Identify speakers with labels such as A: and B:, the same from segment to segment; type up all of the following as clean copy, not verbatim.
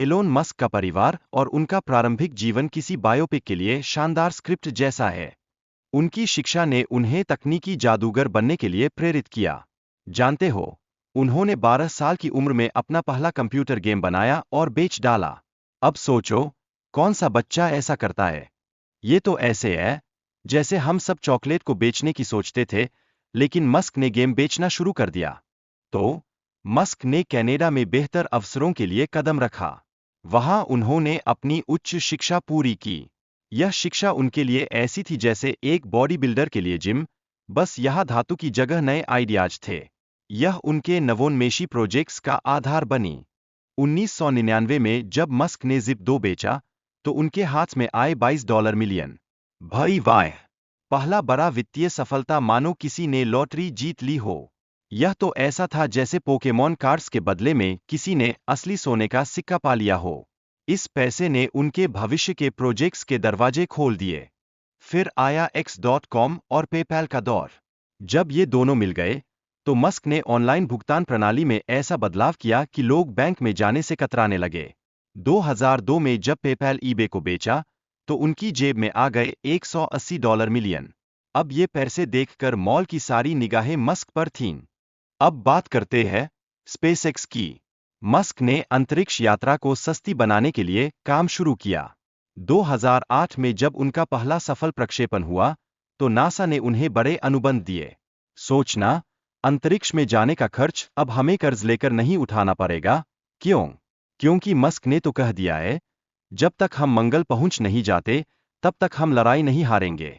A: Elon Musk का परिवार और उनका प्रारंभिक जीवन किसी बायोपिक के लिए शानदार स्क्रिप्ट जैसा है। उनकी शिक्षा ने उन्हें तकनीकी जादूगर बनने के लिए प्रेरित किया। जानते हो, उन्होंने 12 साल की उम्र में अपना पहला कंप्यूटर गेम बनाया और बेच डाला। अब सोचो, कौन सा बच्चा ऐसा करता है? ये तो ऐसे है जैसे हम सब चॉकलेट को बेचने की सोचते थे, लेकिन मस्क ने गेम बेचना शुरू कर दिया। तो मस्क ने कनाडा में बेहतर अवसरों के लिए कदम रखा। वहां उन्होंने अपनी उच्च शिक्षा पूरी की। यह शिक्षा उनके लिए ऐसी थी जैसे एक बॉडी बिल्डर के लिए जिम, बस यह धातु की जगह नए आइडियाज थे। यह उनके नवोन्मेषी प्रोजेक्ट्स का आधार बनी। 1999 में जब मस्क ने जिप 2 बेचा, तो उनके हाथ में आए $22 मिलियन। भाई वाह! पहला बड़ा वित्तीय सफलता मानो किसी ने लॉटरी जीत ली हो। यह तो ऐसा था जैसे पोकेमॉन कार्ड्स के बदले में किसी ने असली सोने का सिक्का पा लिया हो। इस पैसे ने उनके भविष्य के प्रोजेक्ट्स के दरवाजे खोल दिए। फिर आया X.com और पेपैल का दौर। जब ये दोनों मिल गए, तो मस्क ने ऑनलाइन भुगतान प्रणाली में ऐसा बदलाव किया कि लोग बैंक में जाने से कतराने लगे। 2002 में जब पेपैल ईबे को बेचा, तो उनकी जेब में आ गए $180 मिलियन। अब ये पैसे देखकर मॉल की सारी निगाहें मस्क पर थीं। अब बात करते हैं स्पेसएक्स की। मस्क ने अंतरिक्ष यात्रा को सस्ती बनाने के लिए काम शुरू किया। 2008 में जब उनका पहला सफल प्रक्षेपण हुआ, तो नासा ने उन्हें बड़े अनुबंध दिए। सोचना, अंतरिक्ष में जाने का खर्च अब हमें कर्ज लेकर नहीं उठाना पड़ेगा। क्यों? क्योंकि मस्क ने तो कह दिया है, जब तक हम मंगल पहुंच नहीं जाते, तब तक हम लड़ाई नहीं हारेंगे।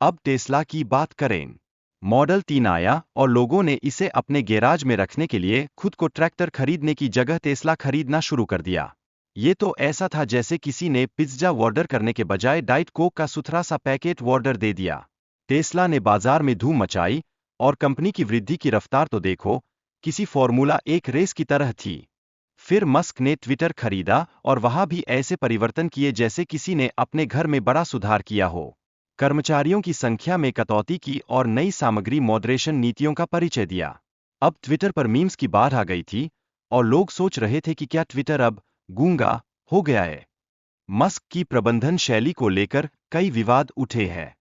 A: अब टेस्ला की बात करें। मॉडल 3 आया और लोगों ने इसे अपने गैराज में रखने के लिए खुद को ट्रैक्टर खरीदने की जगह टेस्ला खरीदना शुरू कर दिया। ये तो ऐसा था जैसे किसी ने पिज्जा ऑर्डर करने के बजाय डाइट कोक का सुथरा सा पैकेट ऑर्डर दे दिया। टेस्ला ने बाजार में धूम मचाई, और कंपनी की वृद्धि की रफ्तार तो देखो, किसी फॉर्मूला 1 रेस की तरह थी। फिर मस्क ने ट्विटर खरीदा और वहां भी ऐसे परिवर्तन किए जैसे किसी ने अपने घर में बड़ा सुधार किया हो। कर्मचारियों की संख्या में कटौती की और नई सामग्री मॉडरेशन नीतियों का परिचय दिया। अब ट्विटर पर मीम्स की बाढ़ आ गई थी, और लोग सोच रहे थे कि क्या ट्विटर अब गूंगा हो गया है। मस्क की प्रबंधन शैली को लेकर कई विवाद उठे हैं।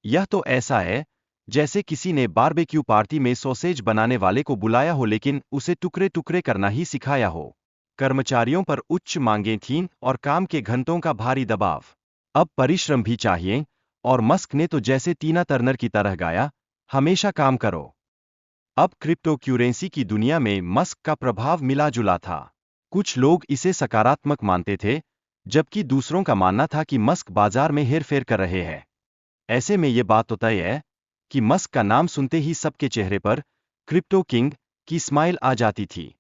A: यह तो ऐसा है जैसे किसी ने बारबेक्यू पार्टी में सॉसेज बनाने वाले को बुलाया हो लेकिन उसे टुकड़े टुकड़े करना ही सिखाया हो। कर्मचारियों पर उच्च मांगें थीं और काम के घंटों का भारी दबाव। अब परिश्रम भी चाहिए, और मस्क ने तो जैसे टीना टर्नर की तरह गाया, हमेशा काम करो। अब क्रिप्टोक्यूरेंसी की दुनिया में मस्क का प्रभाव मिला जुला था। कुछ लोग इसे सकारात्मक मानते थे, जबकि दूसरों का मानना था कि मस्क बाजार में हेरफेर कर रहे हैं। ऐसे में ये बात तो तय है कि मस्क का नाम सुनते ही सबके चेहरे पर क्रिप्टो किंग की स्माइल आ जाती थी।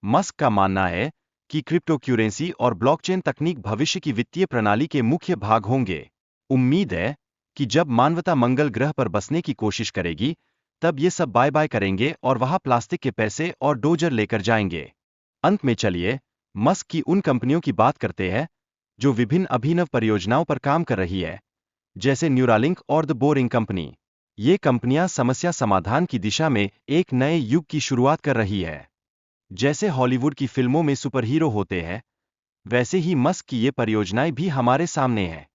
A: मस्क का मानना है कि क्रिप्टोक्यूरेंसी और ब्लॉकचेन तकनीक भविष्य की वित्तीय प्रणाली के मुख्य भाग होंगे। उम्मीद है कि जब मानवता मंगल ग्रह पर बसने की कोशिश करेगी, तब ये सब बाय बाय करेंगे और वहां प्लास्टिक के पैसे और डोजर लेकर जाएंगे। अंत में चलिए मस्क की उन कंपनियों की बात करते हैं जो विभिन्न अभिनव परियोजनाओं पर काम कर रही है, जैसे न्यूरालिंक और द बोरिंग कंपनी। ये कंपनियां समस्या समाधान की दिशा में एक नए युग की शुरुआत कर रही है। जैसे हॉलीवुड की फिल्मों में सुपरहीरो होते हैं, वैसे ही मस्क की ये परियोजनाएं भी हमारे सामने हैं।